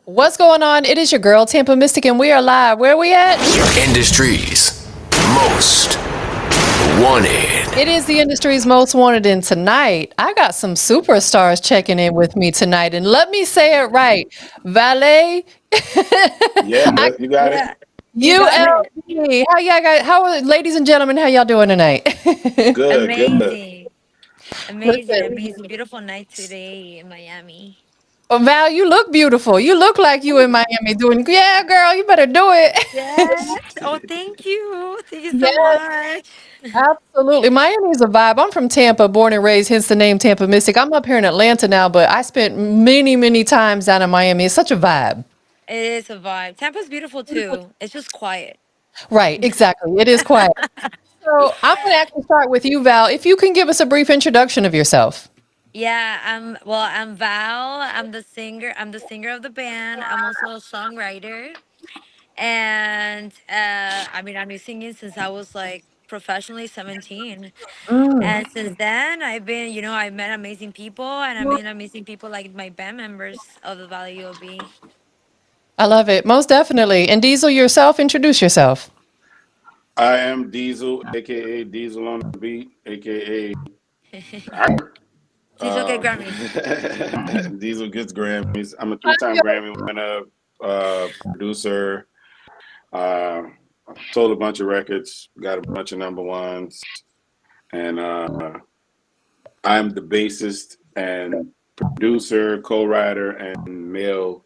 What's going on? It is your girl, TampaMystic, and we are live. Where are we at? Industry's most wanted. It is the industry's most wanted, and tonight I got some superstars checking in with me tonight. And let me say it right, Vale, Yeah, I, you got it. Yeah, you got it. ULB. How y'all got? Ladies and gentlemen, how y'all doing tonight? Good, good. Amazing. Amazing. Listen, Amazing. Beautiful night today in Miami. Val, you look beautiful. You look like you in Miami doing. Yeah, girl, you better do it. Yes. Oh, thank you. Thank you so Yes. much. Absolutely. Miami is a vibe. I'm from Tampa, born and raised, hence the name Tampa Mystic. I'm up here in Atlanta now, but I spent many, many times down in Miami. It's such a vibe. It is a vibe. Tampa's beautiful too. It's just quiet. Right, exactly. It is quiet. So I'm going to actually start with you, Val. If you can give us a brief introduction of yourself. Yeah, I'm Val. I'm the singer of the band. I'm also a songwriter. And I've been singing since I was like professionally 17. And since then, I met amazing people, and I met amazing people like my band members of the Valley ULB. I love it. Most definitely. And Diesel, yourself, introduce yourself. I am Diesel, aka Diesel on the beat, aka Please don't get Grammys. Diesel gets Grammys. I'm a three-time Grammy winner, producer. Uh, sold a bunch of records, got a bunch of number ones, and I'm the bassist and producer, co-writer, and male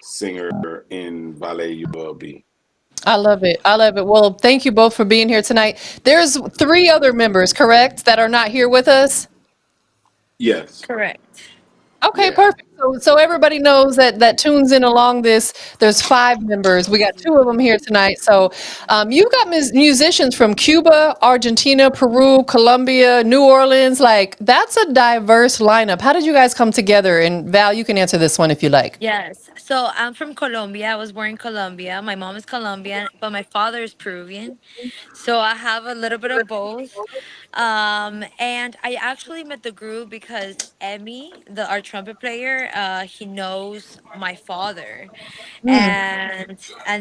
singer in Vale ULB. I love it. I love it. Well, thank you both for being here tonight. There's three other members, correct, that are not here with us? Yes, Correct. Okay, yeah. perfect. So everybody knows that tunes in along this. There's five members. We got two of them here tonight. So you've got musicians from Cuba, Argentina, Peru, Colombia, New Orleans. Like that's a diverse lineup. How did you guys come together? And Val, you can answer this one if you like. Yes. So I'm from Colombia. I was born in Colombia. My mom is Colombian, but my father is Peruvian. So I have a little bit of both. And I actually met the group because Emmy, our trumpet player, he knows my father, and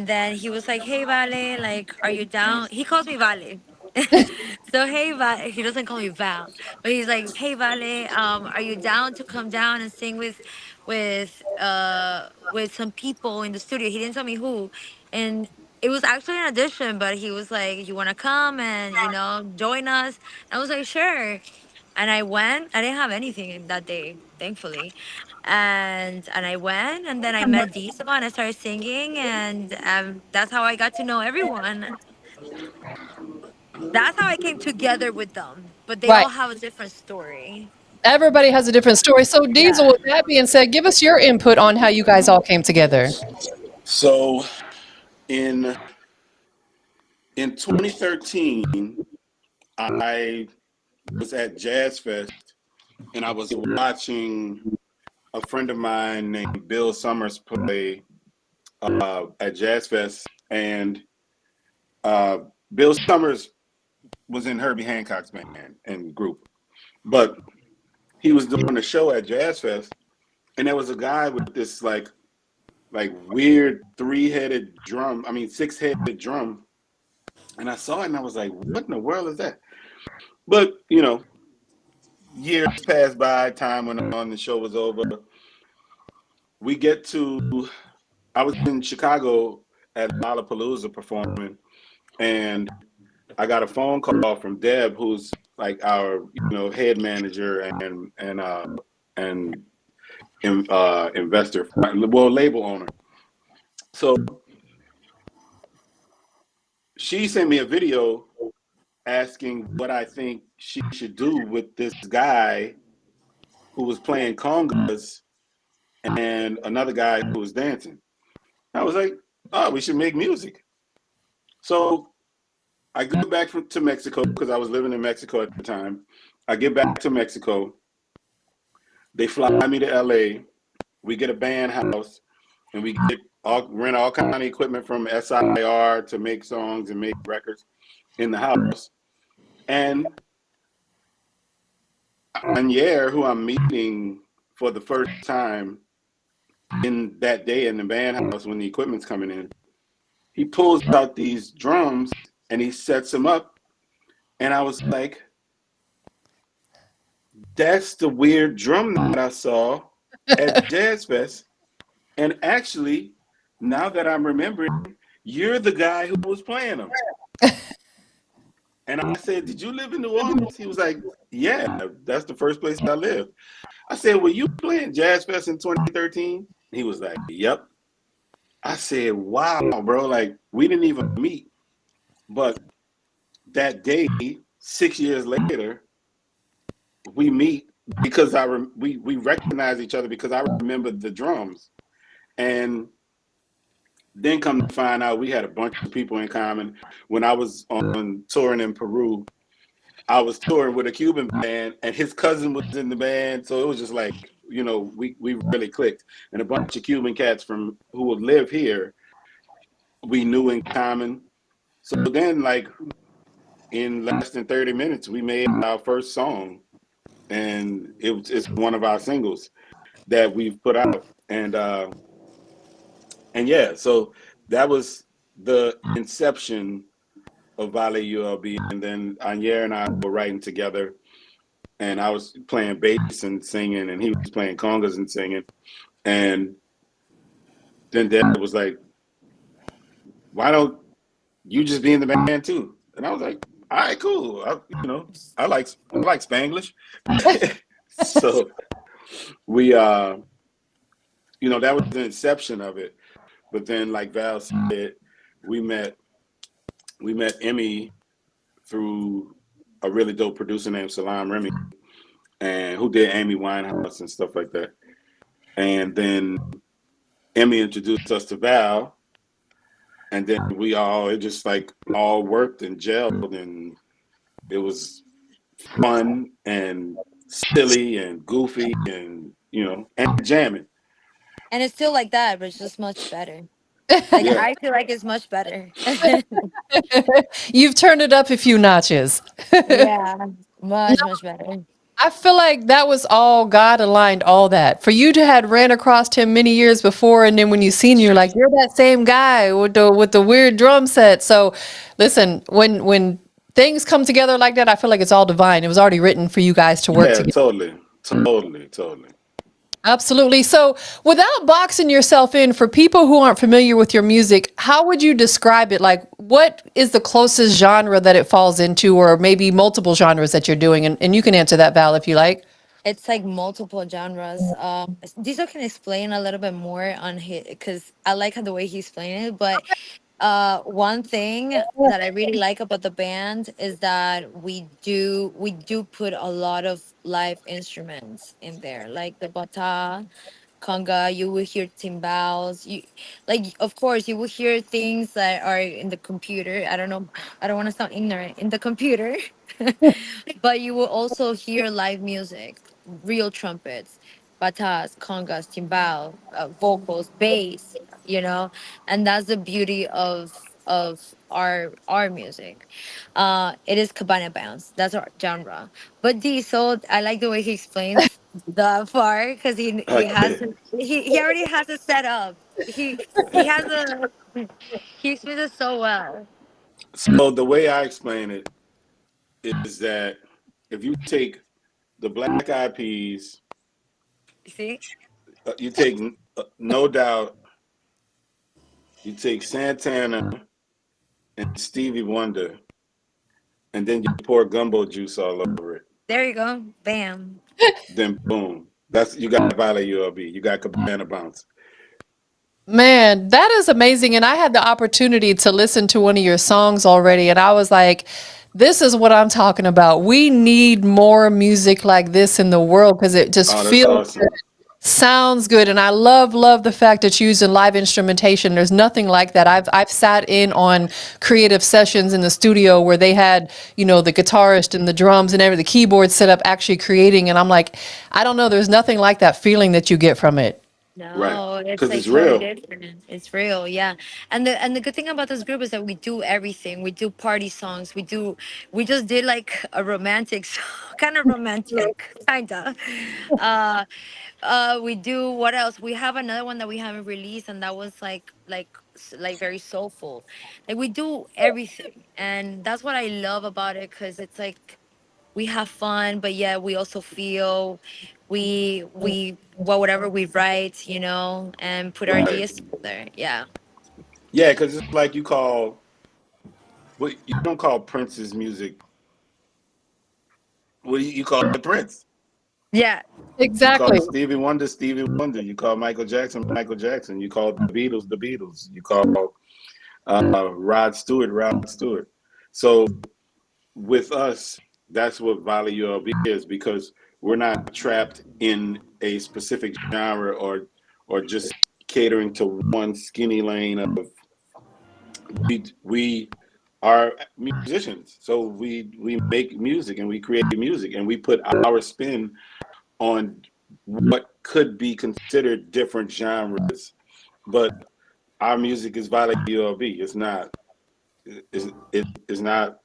then he was like, "Hey, Vale, like, are you down?" He calls me Vale. So hey, Vale, he doesn't call me Val, but he's like, "Hey, Vale, are you down to come down and sing with some people in the studio?" He didn't tell me who, and it was actually an audition, but he was like, "You want to come and join us?" I was like, "Sure." And I went. I didn't have anything that day, thankfully, and I went, and then I met Diesel, and I started singing, and that's how I got to know everyone. That's how I came together with them. But they Right. all have a different story. Everybody has a different story. So Diesel, Yeah. with that being said, give us your input on how you guys all came together. So in in 2013, I was at Jazz Fest and I was watching a friend of mine named Bill Summers play at Jazz Fest, and uh, Bill Summers was in Herbie Hancock's band and group, but he was doing a show at Jazz Fest, and there was a guy with this like weird three-headed drum, I mean six-headed drum, and I saw it and I was like, what in the world is that? But years passed by, time went on, the show was over. We get to, I was in Chicago at Lollapalooza performing, and I got a phone call from Deb, who's like our head manager and investor, well, label owner. So she sent me a video asking what I think she should do with this guy who was playing congas and another guy who was dancing. I was like, oh, we should make music. So I go back to Mexico because I was living in Mexico at the time. I get back to Mexico. They fly me to LA. We get a band house and we rent all kind of equipment from SIR to make songs and make records in the house. And Anier, who I'm meeting for the first time, in that day in the band house when the equipment's coming in, he pulls out these drums and he sets them up. And I was like, that's the weird drum that I saw at Jazz Fest. And actually, now that I'm remembering, you're the guy who was playing them. And I said, did you live in New Orleans? He was like, yeah, that's the first place I lived. I said, were you playing Jazz Fest in 2013? He was like, yep. I said, wow, bro, like we didn't even meet. But that day, 6 years later, we meet because we recognize each other because I remember the drums. And then come to find out we had a bunch of people in common. When I was on touring in Peru, I was touring with a Cuban band and his cousin was in the band. So it was just like, we really clicked. And a bunch of Cuban cats from who would live here, we knew in common. So then like in less than 30 minutes, we made our first song. And it's one of our singles that we've put out. And yeah, so that was the inception of Vale ULB. And then Anier and I were writing together, and I was playing bass and singing, and he was playing congas and singing. And then Dad was like, why don't you just be in the band too? And I was like, all right, cool. I like Spanglish. So we, that was the inception of it. But then, like Val said, we met Emmy through a really dope producer named Salam Remy, and who did Amy Winehouse and stuff like that. And then Emmy introduced us to Val, and then it just like all worked and gelled, and it was fun and silly and goofy and and jamming. And it's still like that, but it's just much better. Like Yeah. I feel like it's much better. You've turned it up a few notches. Yeah, much better. I feel like that was all God aligned all that. For you to had ran across him many years before, and then when you seen you're like, you're that same guy with the weird drum set. So listen, when things come together like that, I feel like it's all divine. It was already written for you guys to work Yeah, together. totally. Absolutely. So, without boxing yourself in, for people who aren't familiar with your music, how would you describe it? Like, what is the closest genre that it falls into, or maybe multiple genres that you're doing? And you can answer that, Val, if you like. It's like multiple genres. Diesel can explain a little bit more on his because I like how the way he explained it. But one thing that I really like about the band is that we do put a lot of live instruments in there, like the bata, conga. You will hear timbales. You like, of course, you will hear things that are in the computer. I don't know. I don't want to sound ignorant in the computer, but you will also hear live music, real trumpets, batas, congas, timbal, vocals, bass. And that's the beauty of our music. It is cabana bounce. That's our genre. But Diesel, I like the way he explains the part because he has Okay. he already has it set up. He has a he explains it so well. So the way I explain it is that if you take the Black Eyed Peas, You see? you take No Doubt, you take Santana and Stevie Wonder, and then you pour gumbo juice all over it. There you go. Bam. Then boom, you got Vale ULB, you got Cabana Bounce. Man, that is amazing. And I had the opportunity to listen to one of your songs already, and I was like, this is what I'm talking about. We need more music like this in the world because it just Oh, that's feels good, awesome. sounds good. And I love the fact that you're using live instrumentation. There's nothing like that. I've sat in on creative sessions in the studio where they had, the guitarist and the drums and everything, the keyboard set up actually creating. And I'm like, I don't know, there's nothing like that feeling that you get from it. Right. No, it's Because like it's totally real. different. It's real, yeah. And the good thing about this group is that we do everything. We do party songs. We just did like a romantic song, kind of romantic, kinda. Uh we do what else? We have another one that we haven't released, and that was like very soulful. Like we do everything, and that's what I love about it, because it's like we have fun, but yeah, we also feel we well, whatever we write, and put our Right. ideas together. Yeah. Yeah, because it's like what you don't call Prince's music. What do you call it Prince? Yeah. You call Exactly. Stevie Wonder Stevie Wonder. You call Michael Jackson Michael Jackson. You call the Beatles the Beatles. You call Rod Stewart Rod Stewart. So with us, that's what Vale ULB is, because we're not trapped in a specific genre, or just catering to one skinny lane of we are musicians. So we make music and we create music and we put our spin on what could be considered different genres, but our music is Vale ULB. It's not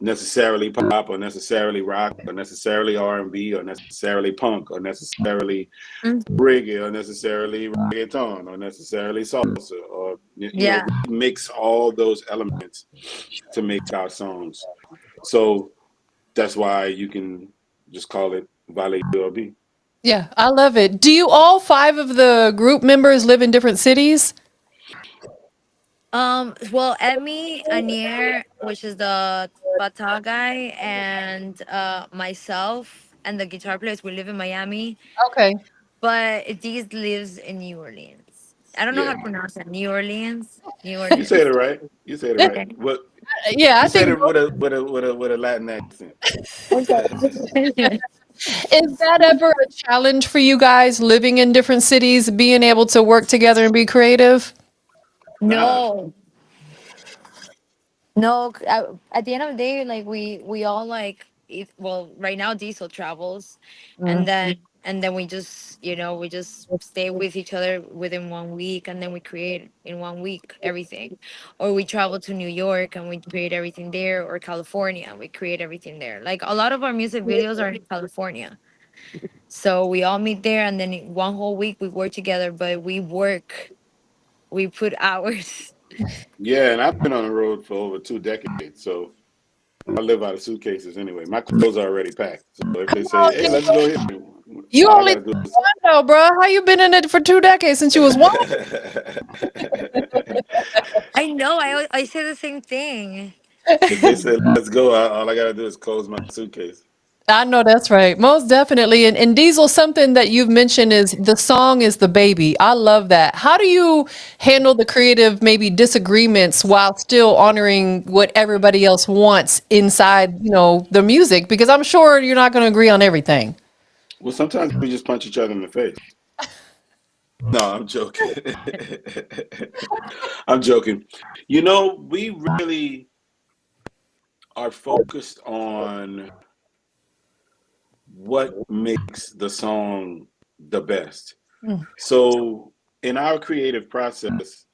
necessarily pop or necessarily rock or necessarily R&B or necessarily punk or necessarily Mm. reggae or necessarily reggaeton or necessarily salsa, or Yeah. we mix all those elements to make our songs. So that's why you can just call it Vale ULB. Yeah, I love it. Do you all five of the group members live in different cities? Well, Emmy, Anier, which is the bata guy, and myself and the guitar players, we live in Miami, Okay. but Deez lives in New Orleans. I don't know how Yeah, to pronounce it. New Orleans. New you said Orleans. it right. You said it right. Okay. Well, Yeah, you I said think it with a Latin accent. Okay. is that ever a challenge for you guys living in different cities, being able to work together and be creative? Nah. No, no. At the end of the day, like we all like. Well, right now Diesel travels, Mm. and then we just stay with each other within 1 week, and then we create in 1 week everything, or we travel to New York and we create everything there, or California, we create everything there. Like a lot of our music videos are in California, so we all meet there, and then in 1 whole week we work together. But we put hours. Yeah, and I've been on the road for over 2 decades, so I live out of suitcases anyway. My clothes are already packed. So if they say, "Hey, let's go here," You all I only gotta do live in is. one though, bro. How you been in it for 2 decades since you was one? I know. I say the same thing. If they say let's go, all I gotta do is close my suitcase. I know that's right. Most definitely. And Diesel, something that you've mentioned is the song is the baby. I love that. How do you handle the creative, maybe disagreements while still honoring what everybody else wants inside, the music? Because I'm sure you're not going to agree on everything. Well, sometimes we just punch each other in the face. No, I'm joking. I'm joking. We really are focused on what makes the song the best. Mm. So in our creative process,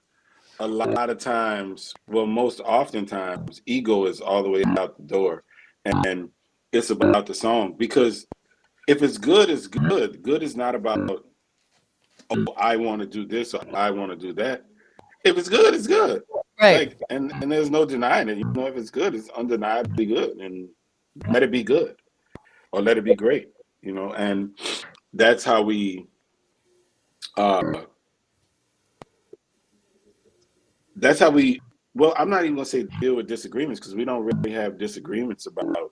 a lot of times, well, most oftentimes, ego is all the way out the door, and it's about the song. Because if it's good, it's good. Good is not about, oh, I want to do this or I want to do that. If it's good, it's good. Right. Like, and there's no denying it. If it's good, it's undeniably good, and let it be good or let it be great. And that's how we. Uh, that's how we. Well, I'm not even gonna say deal with disagreements, because we don't really have disagreements about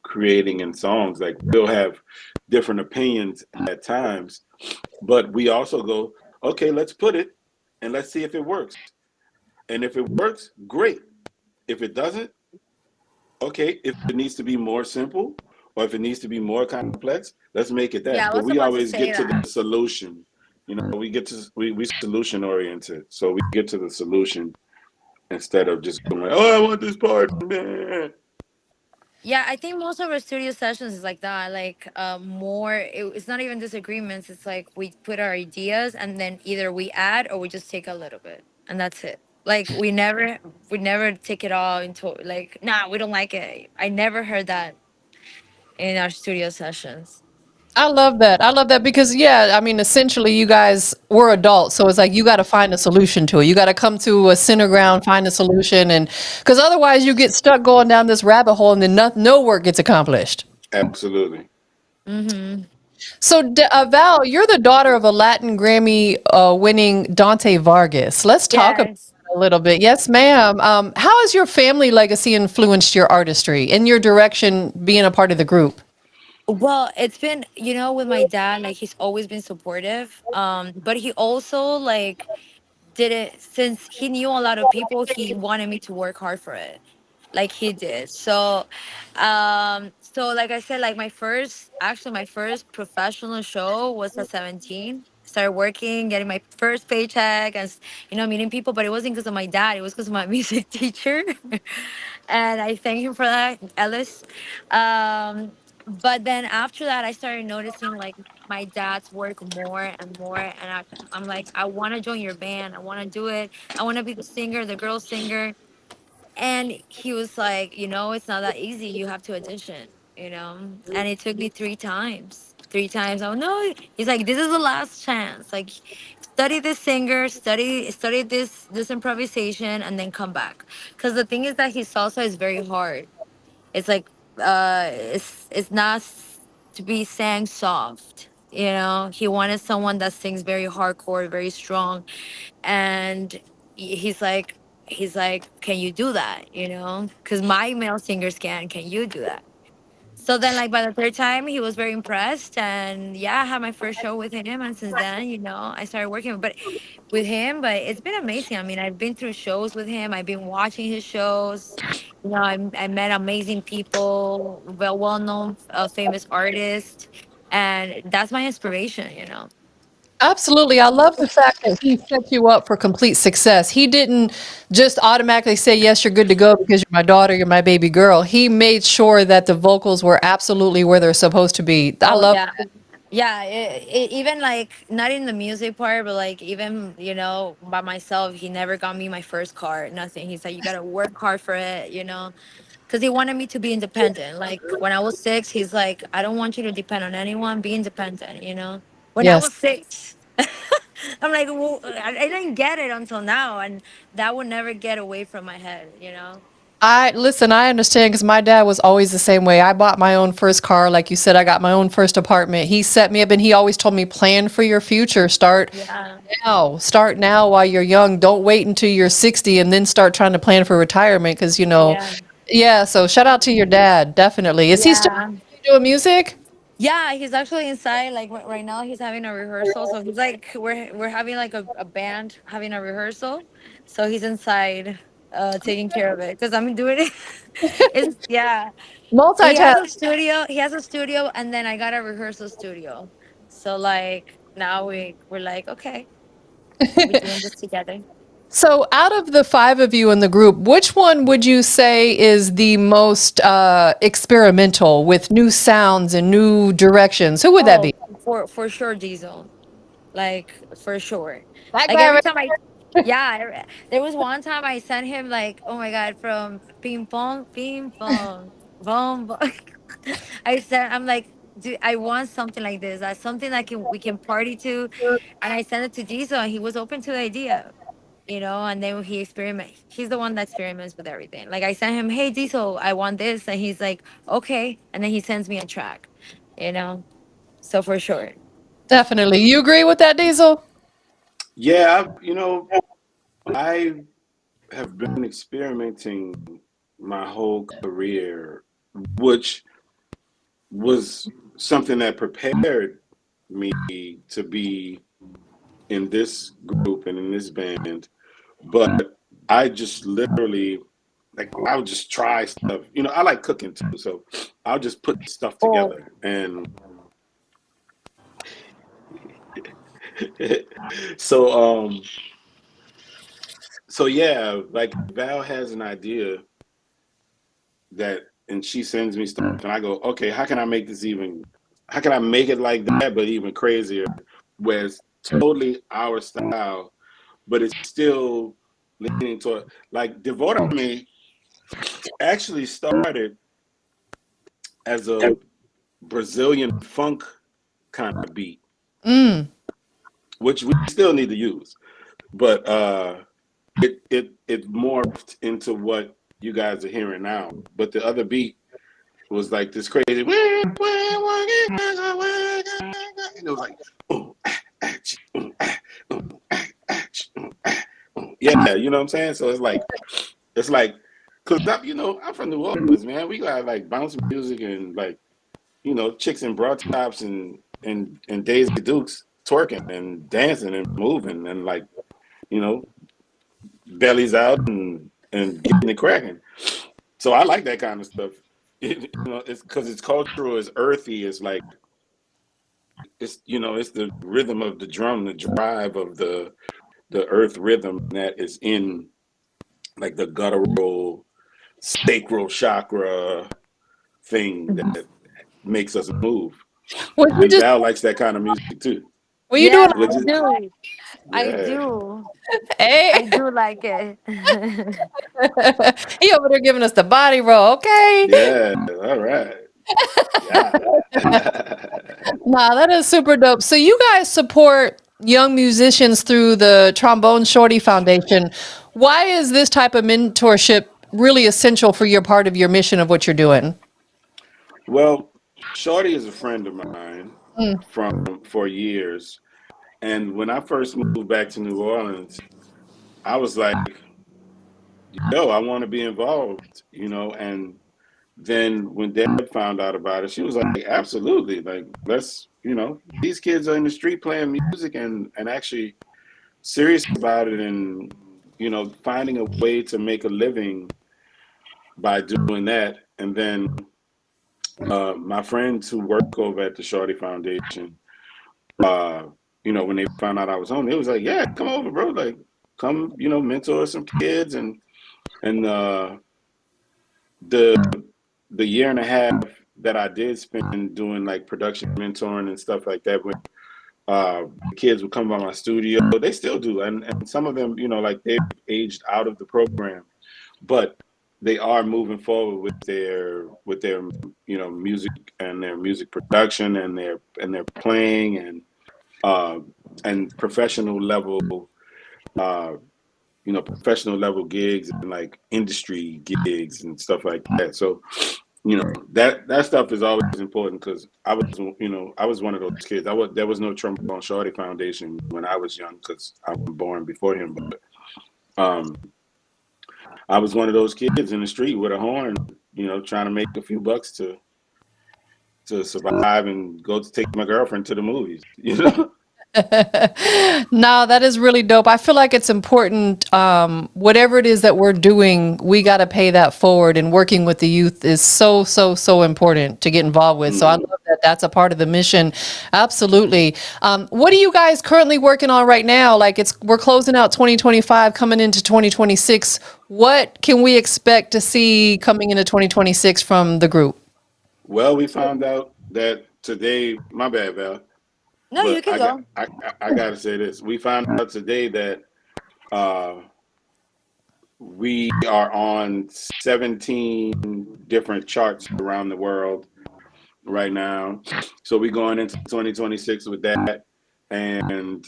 creating in songs. Like, we'll have different opinions at times, but we also go, okay, let's put it and let's see if it works. And if it works, great. If it doesn't, okay. If it needs to be more simple or if it needs to be more complex, let's make it Yeah, that. I But was we about to always say get to the that. solution. We solution oriented, so we get to the solution instead of just going, oh, I want this part. Yeah, I think most of our studio sessions is like that. Like more, it's not even disagreements. It's like we put our ideas and then either we add or we just take a little bit, and that's it. Like we never take it all into like, nah, we don't like it. I never heard that in our studio sessions. I love that. I love that because, yeah, I mean, essentially, you guys were adults, so it's like you got to find a solution to it. You got to come to a center ground, find a solution, and because otherwise, you get stuck going down this rabbit hole, and then no work gets accomplished. Absolutely. Mm-hmm. So, Val, you're the daughter of a Latin Grammy winning Dante Vargas. Let's talk about Yes. that a little bit. Yes, ma'am. How has your family legacy influenced your artistry and your direction being a part of the group? Well, it's been, with my dad, like he's always been supportive. But he also like did it since he knew a lot of people, he wanted me to work hard for it. Like he did. So like I said, like my first professional show was at 17. Started working, getting my first paycheck and meeting people, but it wasn't because of my dad, it was because of my music teacher. And I thank him for that, Ellis. But then after that, I started noticing like my dad's work more and more, and I'm like, I want to join your band. I want to do it. I want to be the singer, the girl singer. And he was like, it's not that easy. You have to audition, And it took me 3 times. 3 times. Oh no. He's like, this is the last chance. Like, study this singer, study this improvisation, and then come back. Because the thing is that his salsa is very hard. It's like it's not to be sang soft. He wanted someone that sings very hardcore, very strong, and he's like, can you do that? Because my male singers can you do that? So then, like, by the third time, he was very impressed, and yeah, I had my first show with him, and since then, I started working, with him. But it's been amazing. I mean, I've been through shows with him. I've been watching his shows. I met amazing people, well-known, famous artists, and that's my inspiration. Absolutely. I love the fact that he set you up for complete success. He didn't just automatically say, yes, you're good to go because you're my daughter, you're my baby girl. He made sure that the vocals were absolutely where they're supposed to be. I Oh love yeah. Yeah, even like not in the music part, but like even by myself, he never got me my first car. Nothing. He said you gotta work hard for it. Because he wanted me to be independent. Like when I was 6, he's like, I don't want you to depend on anyone. Be independent. When I Yes. was 6, I'm like, well, I didn't get it until now, and that would never get away from my head. I listen, I understand because my dad was always the same way. I bought my own first car. Like you said, I got my own first apartment. He set me up and he always told me, plan for your future. Yeah, Now. Start now while you're young. Don't wait until you're 60 and then start trying to plan for retirement because, yeah, yeah. So shout out to your dad. Definitely. Is he still yeah. doing music? Yeah, he's actually inside. Like right now, he's having a rehearsal. So he's like, we're having like a band having a rehearsal. So he's inside, taking care of it because I'm doing it. It's yeah. He has a Multitask. studio. He has a studio, and then I got a rehearsal studio. So like now we're like, okay, we're doing this together. So, out of the five of you in the group, which one would you say is the most experimental with new sounds and new directions? Who would that be? Oh, for sure, Diesel. Like for sure. That Like guy every right time there was one time I sent him like, oh my god, from ping pong, boom, boom. I'm like, dude, I want something like this. That's something that we can party to, and I sent it to Diesel, and he was open to the idea. And then he's the one that experiments with everything. Like I sent him, hey Diesel, I want this, and he's like, okay, and then he sends me a track. You know, so for sure. Definitely. You agree with that, Diesel? Yeah, I have been experimenting my whole career, which was something that prepared me to be in this group and in this band. But I just literally, like, I would just try stuff. I like cooking too, so I'll just put stuff Oh, together. And so, so yeah, like Val has an idea that and she sends me stuff, and I go, okay, how can I make this even? How can I make it like that, but even crazier? Where it's totally our style, but it's still leaning toward like Devorame actually started as a Brazilian funk kind of beat, which we still need to use. But it morphed into what you guys are hearing now. But the other beat was like this crazy. And it was like, ooh, ah, ooh, ooh, yeah, you know what I'm saying? So it's like, cause I'm from New Orleans, man. We got like bounce music and like, chicks in broad tops and Daisy Dukes twerking and dancing and moving and like, you know, bellies out and getting it cracking. So I like that kind of stuff. It's because it's cultural, it's earthy, it's like it's the rhythm of the drum, the drive of the earth rhythm that is in like the guttural, sacral chakra thing that makes us move. Well, you And just Val likes that kind of music too. what you Yeah, doing? Which I is do. I yeah, do. Hey, I do like it. he over there giving us the body roll. Okay. yeah. All right, yeah. Nah, that is super dope. So you guys support young musicians through the Trombone Shorty Foundation. Why is this type of mentorship really essential for your part of your mission of what you're doing? Well, Shorty is a friend of mine from for years, and when I first moved back to New Orleans, I was like, "Yo, I want to be involved," And then when Deb found out about it, she was like, "Absolutely! Like, these kids are in the street playing music and actually serious about it, and finding a way to make a living by doing that." And then my friends who work over at the Shorty Foundation, uh, when they found out I was home, it was like, "Yeah, come over, bro. Like, come, mentor some kids." And the the year and a half that I did spend doing like production mentoring and stuff like that, when the kids would come by my studio, they still do, and some of them, like they've aged out of the program, but they are moving forward with their music and their music production and their playing uh, and uh, professional level gigs and like industry gigs and stuff like that. So that stuff is always important because I was one of those kids. There was no Trombone Shorty Foundation when I was young because I was born before him. But um, I was one of those kids in the street with a horn, trying to make a few bucks to survive and go to take my girlfriend to the movies. No, that is really dope. I feel like it's important. Whatever it is that we're doing, we got to pay that forward. And working with the youth is so, so, so important to get involved with. So I Mhm. love that that's a part of the mission. Absolutely. What are you guys currently working on right now? Like we're closing out 2025, coming into 2026. What can we expect to see coming into 2026 from the group? Well, we found out that today. My bad, Val. No, you But can go. I gotta say this. We found out today that uh, we are on 17 different charts around the world right now. So we're going into 2026 with that, and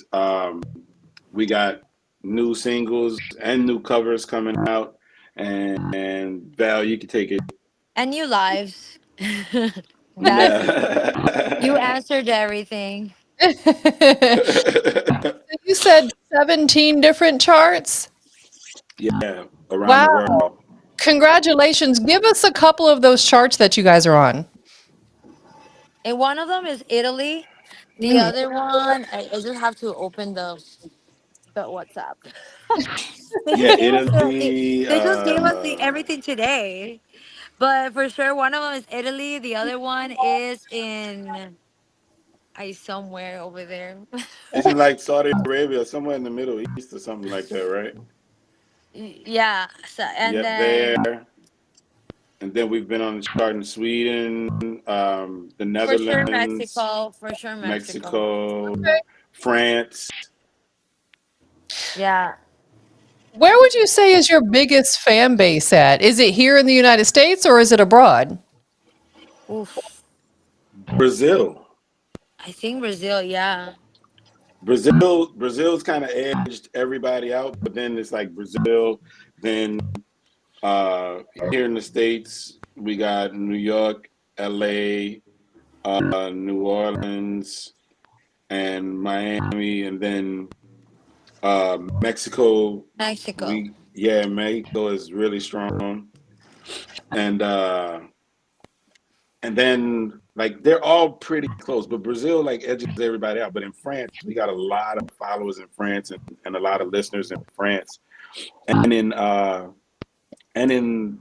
we got new singles and new covers coming out. And Val, you can take it. And new lives. That's You Yeah. answered everything. You said 17 different charts? Yeah, around the Wow. world. Congratulations. Give us a couple of those charts that you guys are on. And one of them is Italy. The other one, I just have to open the WhatsApp. They Yeah, just gave us Italy. they just gave us the everything today. But for sure, one of them is Italy. The other one is in somewhere over there. It's in like Saudi Arabia, somewhere in the Middle East or something like that, right? Yeah. So and Yep, there. then and then we've been on the chart in Sweden, the For sure, Netherlands, Mexico. For sure, Mexico. Mexico, France. Yeah. Where would you say is your biggest fan base at? Is it here in the United States or is it abroad? Oof. Brazil. I think Brazil. Yeah. Brazil's kind of edged everybody out, but then it's like Brazil. Then here in the States, we got New York, LA, New Orleans, and Miami, and then Mexico. Mexico. Mexico is really strong, and then like they're all pretty close, but Brazil like edges everybody out. But in France, we got a lot of followers in France, and a lot of listeners in France, and in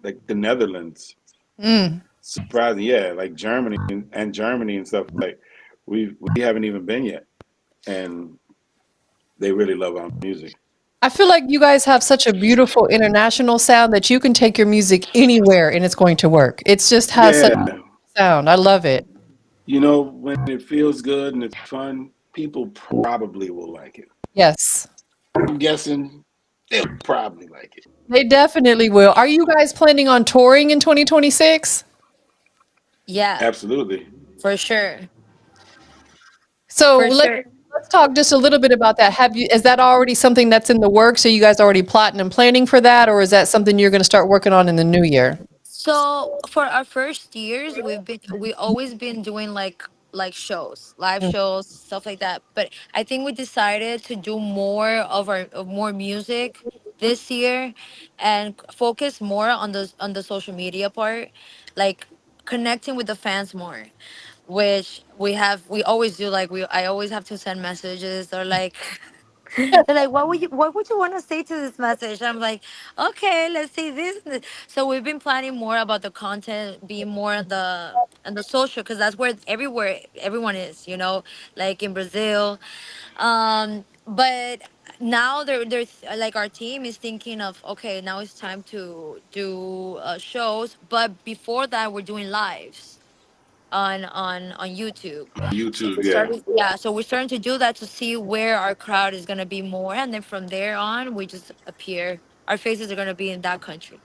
like the Netherlands. Mm. Surprising, yeah, like Germany and Germany and stuff. Like we haven't even been yet, and they really love our music. I feel like you guys have such a beautiful international sound that you can take your music anywhere and it's going to work. It just has such Yeah, a sound. I love it. when it feels good and it's fun, people probably will like it. Yes, I'm guessing they'll probably like it. they definitely will. Are you guys planning on touring in 2026? Yeah. Absolutely. For sure. So For sure. let's talk just a little bit about that. Is that already something that's in the works? Are you guys already plotting and planning for that, or is that something you're going to start working on in the new year? So for our first years, we always been doing like shows, live Mm. shows, stuff like that. But I think we decided to do more music this year, and focus more on the social media part, like connecting with the fans more, which we always do. Like I always have to send messages or like they're like, what would you want to say to this message? I'm like, okay, let's say this, and this. So we've been planning more about the content, being more on the social, because that's where everywhere everyone is, like in Brazil. But now there's like our team is thinking of, okay, now it's time to do shows, but before that we're doing lives on YouTube. On So YouTube, we yeah. started, yeah. So we're starting to do that to see where our crowd is gonna be more, and then from there on, we just appear. Our faces are gonna be in that country.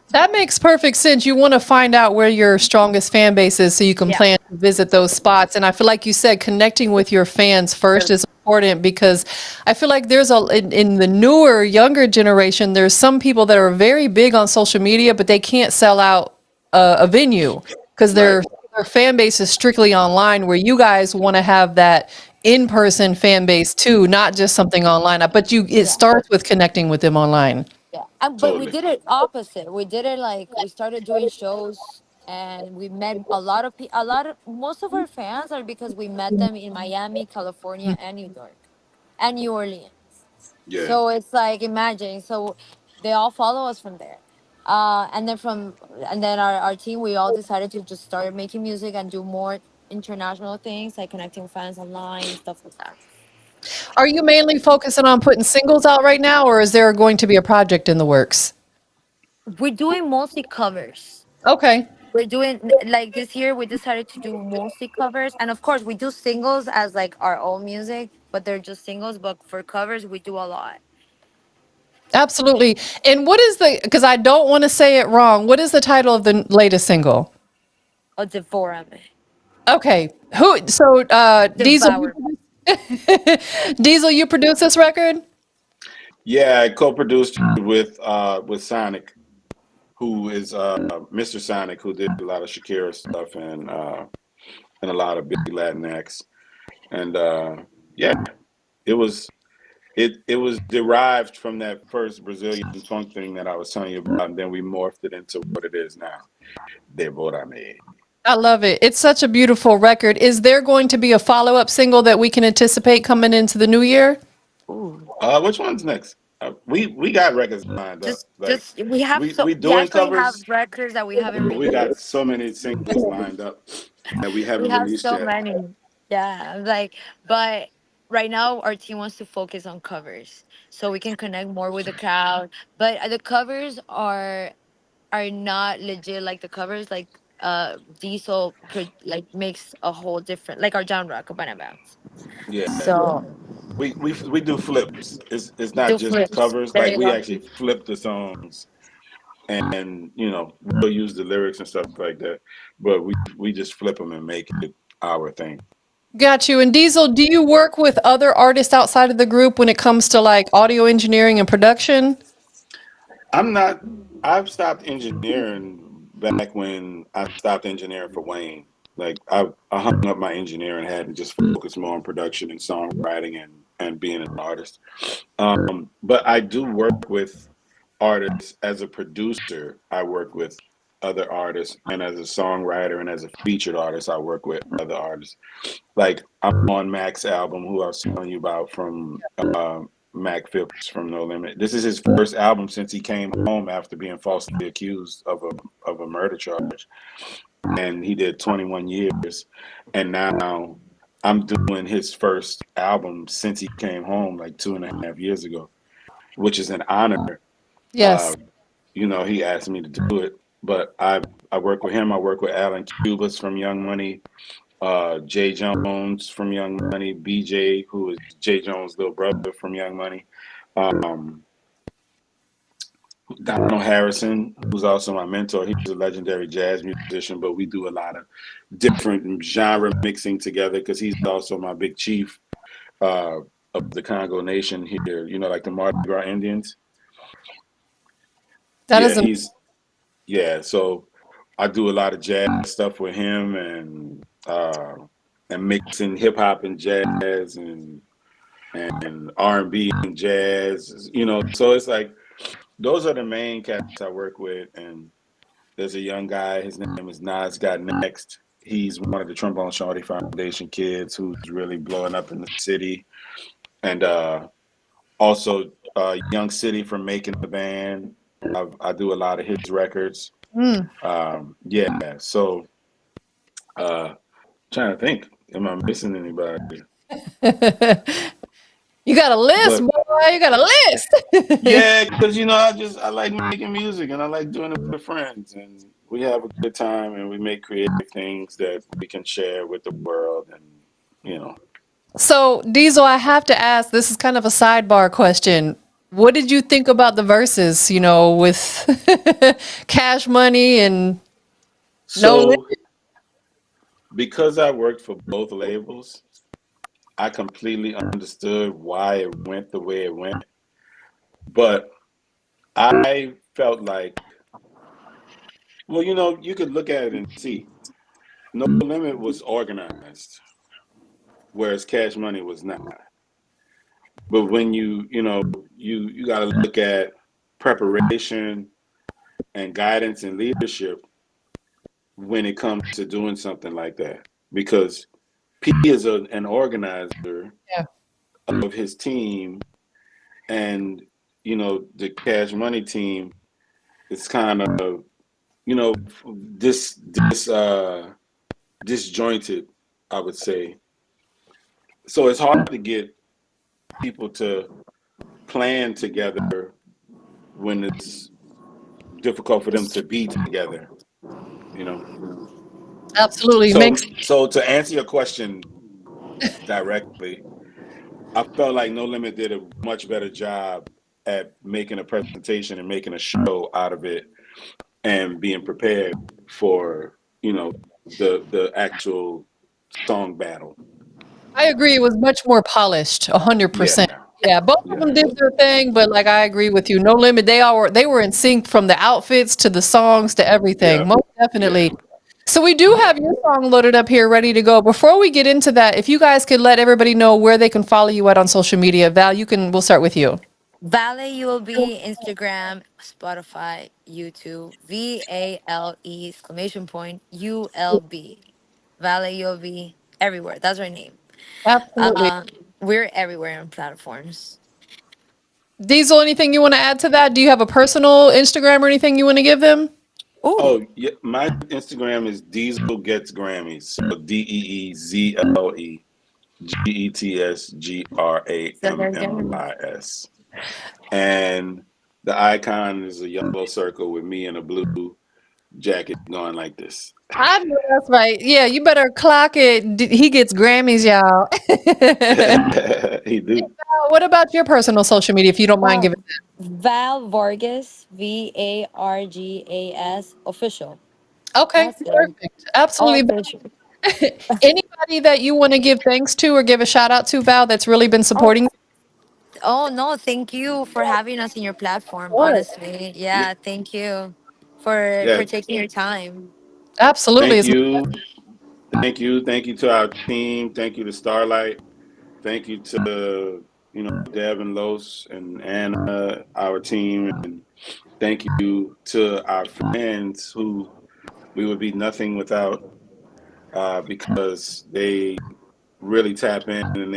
That makes perfect sense. You want to find out where your strongest fan base is so you can Yeah. plan to visit those spots. And I feel like you said connecting with your fans first is important because I feel like in the newer, younger generation, there's some people that are very big on social media, but they can't sell out a venue because Right. their fan base is strictly online, where you guys want to have that in-person fan base too, not just something online. But it Yeah. starts with connecting with them online. Yeah. But we Totally. did it opposite. We did it like we started doing shows, and we met a lot of people. A lot of Most of our fans are because we met them in Miami, California, and New York, and New Orleans. Yeah. So it's like, imagine. So they all follow us from there. And then our team, we all decided to just start making music and do more international things, like connecting fans online and stuff like that. Are you mainly focusing on putting singles out right now, or is there going to be a project in the works? We're doing mostly covers. Okay. We're doing like this year we decided to do mostly covers, and of course we do singles as like our own music, but they're just singles. But for covers we do a lot. Absolutely. And because I don't want to say it wrong, what is the title of the latest single? A Devorame. Okay. Diesel, Devour. Diesel, you produce this record? Yeah, I co-produced it with Sonic, who is Mr. Sonic, who did a lot of Shakira stuff and a lot of big Latin acts. And yeah, it was it was derived from that first Brazilian funk thing that I was telling you about, and then we morphed it into what it is now. Devorame. I love it. It's such a beautiful record. Is there going to be a follow-up single that we can anticipate coming into the new year? Ooh. Which one's next? We got records lined up. Like Just we have we we doing actually have covers, records that we haven't but we got released. so many singles lined up that we We haven't have released so yet. many. Yeah, like, but right now our team wants to focus on covers so we can connect more with the crowd. But the covers are are not legit like the covers. Like Diesel like makes a whole different, like our genre, Cabana Bounce. Yeah, So we do flips. It's not do just flips. covers. There Like you we go. actually flip the songs, and we'll use the lyrics and stuff like that. But we just flip them and make it our thing. Got you. And Diesel, do you work with other artists outside of the group when it comes to like audio engineering and production? I'm not. I've stopped engineering back when I stopped engineering for Wayne. Like I hung up my engineering hat and just focused more on production and songwriting and being an artist. But I do work with artists as a producer. I work with other artists, and as a songwriter and as a featured artist, I work with other artists. Like I'm on Mac's album, who I was telling you about from Mac Phipps from No Limit. This is his first album since he came home after being falsely accused of a murder charge, and he did 21 years. And now I'm doing his first album since he came home, like 2.5 years ago, which is an honor. Yes. He asked me to do it, but I work with him. I work with Alan Cubas from Young Money, Jay Jones from Young Money, BJ, who is Jay Jones' little brother from Young Money, um, Donald Harrison, who's also my mentor. He's a legendary jazz musician, but we do a lot of different genre mixing together because he's also my big chief uh, of the Congo Nation here. Like the Mardi Gras Indians. That Yeah, is a so I do a lot of jazz stuff with him and mixing hip hop and jazz and R&B and jazz. So it's like those are the main cats I work with. And there's a young guy, his name is Nas Got Next. He's one of the Trombone Shorty Foundation kids who's really blowing up in the city. And also Young City from Making the Band. I do a lot of his records. mm. Yeah, so trying to think, am I missing anybody? You got a list, But boy. You got a list. yeah, because I like making music and I like doing it with friends and we have a good time and we make creative things that we can share with the world and you know. So, Diesel, I have to ask, this is kind of a sidebar question. What did you think about the verses, with Cash Money and No Limit? So because I worked for both labels, I completely understood why it went the way it went. But I felt like, well, you could look at it and see No Limit was organized, whereas Cash Money was not. But when you got to look at preparation and guidance and leadership when it comes to doing something like that, because P is an organizer Yeah, of his team, and the Cash Money team is kind of you know this disjointed, I would say. So it's hard to get people to plan together when it's difficult for them to be together, you know. absolutely. So Makes so to answer your question directly, I felt like No Limit did a much better job at making a presentation and making a show out of it and being prepared for, the actual song battle. I agree. It was much more polished, Yeah, 100%. Yeah, both of yeah, them did their thing, but like I agree with you. No Limit, they were in sync from the outfits to the songs to everything. yeah, Most yeah. definitely. So we do have your song loaded up here, ready to go. Before we get into that, if you guys could let everybody know where they can follow you at on social media, Val, we'll start with you. Vale ULB, Instagram, Spotify, YouTube, VALE exclamation point ULB. Vale ULB, everywhere. That's our name. Absolutely. We're everywhere on platforms. Diesel, anything you want to add to that? Do you have a personal Instagram or anything you want to give them? Ooh, Oh, yeah. My Instagram is Diesel Gets Grammys. So DeeZle GetsGrammis. so there's gonna be And The icon is a yellow circle with me in a blue jacket going like this. I know that's right. Yeah, you better clock it. He gets Grammys, y'all. He do. What about your personal social media, if you don't mind Uh, giving? Val Vargas, Vargas official. Okay, That's it. perfect. Absolutely. Official. Anybody that you want to give thanks to or give a shout out to, Val, that's really been Oh, supporting you? oh no, thank you for having us in your platform, Sure. honestly. Yeah, Yeah, thank you for yeah. taking your time. Absolutely. Thank It's you. Thank you to our team. Thank you to Starlight. Thank you to Deb and Los and Anna, our team, and thank you to our fans who we would be nothing without because they really tap in and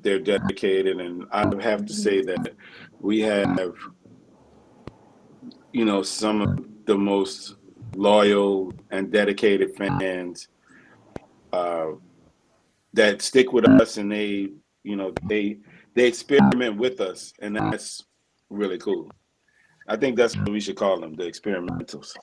they're dedicated. And I have to say that we have some of the most loyal and dedicated fans uh, that stick with us, and they experiment with us, and that's really cool. I think that's what we should call them, the experimentals.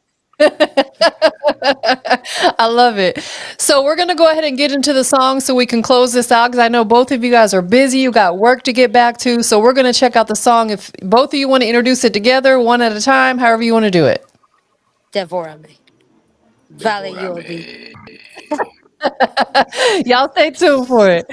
I love it. So we're gonna go ahead and get into the song so we can close this out because I know both of you guys are busy. You got work to get back to. So we're gonna check out the song. If both of you want to introduce it together, one at a time, however you want to do it. Devorame. Vale ULB. Devorame. Y'all stay tuned for it.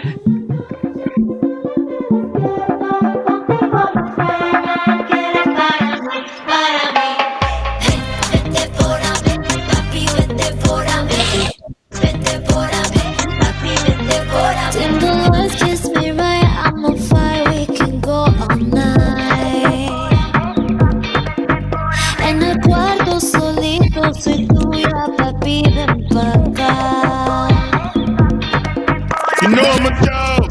Dim the lights, kiss me right, I'm on fire, we can go all night. En el cuarto solito, soy tuya, papi, ven pa' acá. You know I'm a dog.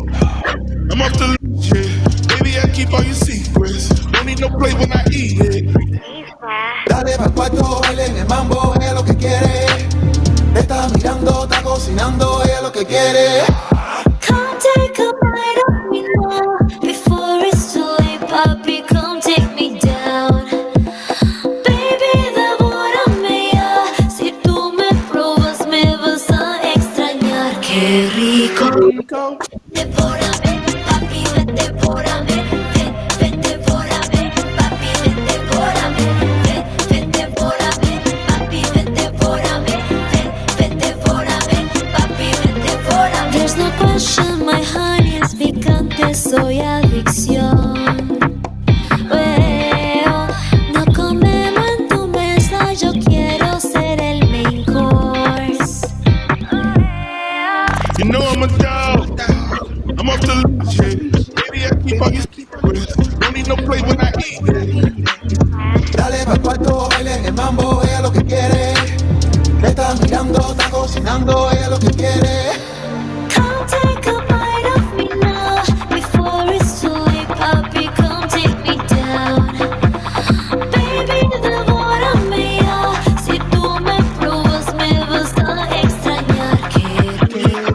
I'm up to shit. Baby, I keep all your secrets. Don't need no plate when I eat it. Dale pa'l cuarto, baile en el mambo, ella lo que quiere. Te está mirando, está cocinando, ella lo que quiere. Come take a bite of me now, before it's too late, papi, come take me down. Baby, devórame ya, si tú me probas me vas a extrañar. Qué rico. Go. Devórame, papi, ven, devórame, ven, ven, devórame, papi, ven, devórame, ven, ven, devórame, papi, ven, devórame, ven, ven, devórame, papi, ven, devórame. There's no question, my honey es picante, soy adicción. Well, no comemos en tu mesa, yo quiero ser el main course. You know I'm a dog. I'm up to shit. Baby, I keep all your secrets. Don't need no plate when I eat it. Dale pa'l cuarto, baile en el mambo, ella lo que quiere. Te está mirando, está cocinando, ella lo que quiere. Come take a bite of me now, before it's too late, papi, come take me down. Baby, devórame ya, si tú me pruebas me vas a extrañar. Qué rico.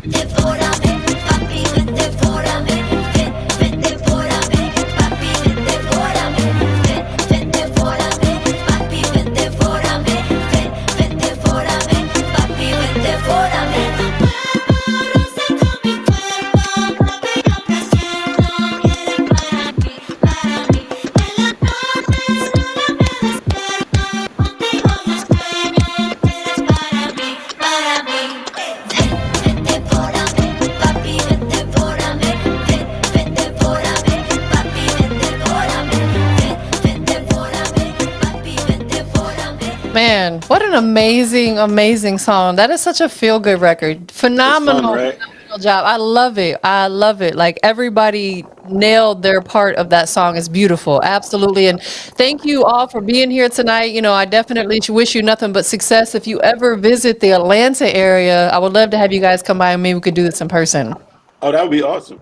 Devórame, papi, ven, devórame, ven, ven, devórame, papi, ven, devórame, ven, ven, devórame, papi, ven, devórame, ven, ven, devórame, papi, ven, devórame. Tu cuerpo roza con mi cuerpo, papi, yo presiento que eres para mí, para mí. En la noche sola me despierto, contigo yo sueño, eres para mí, para mí. Ven, devórame, papi, ven, devórame, ven, ven, devórame, papi, ven, devórame, ven, ven, devórame, papi, ven, devórame. Man, what an amazing, amazing song. That is such a feel good record. It's fun, Phenomenal, right? phenomenal job. I love it. I love it. Like everybody nailed their part of that song. It's beautiful. Absolutely. And thank you all for being here tonight. You know, I definitely wish you nothing but success. If you ever visit the Atlanta area, I would love to have you guys come by and maybe we could do this in person. Oh, that would be awesome.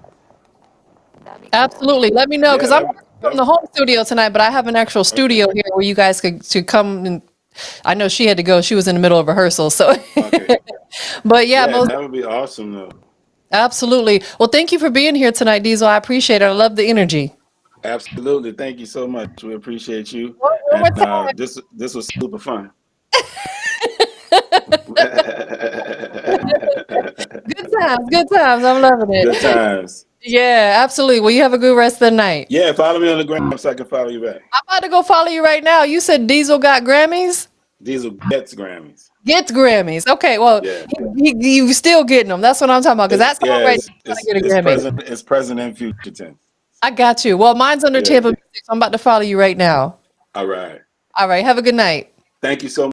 That'd be cool. Absolutely. Let me know Yeah, because I'm working from the home studio tonight, but I have an actual okay. studio here where you guys could come and I know she had to go. She was in the middle of rehearsal. So, Okay. but yeah, Yeah, most that would be awesome though. absolutely. Well, thank you for being here tonight, Diesel. I appreciate it. I love the energy. Absolutely. Thank you so much. We appreciate you. One And more time. this was super fun. Good times, good times. I'm loving Good it. times. Yeah, absolutely. Well, you have a good rest of the night. Yeah, follow me on the gram so I can follow you back. I'm about to go follow you right now. You said Diesel got Grammys? Diesel gets Grammys. Gets Grammys. Okay, well, Yeah. you still getting them. That's what I'm talking about. Because that song right there is gonna get a Grammy. It's present and future tense. I got you. Well, mine's under Yeah. TampaMystic, so I'm about to follow you right now. All right. All right. Have a good night. Thank you so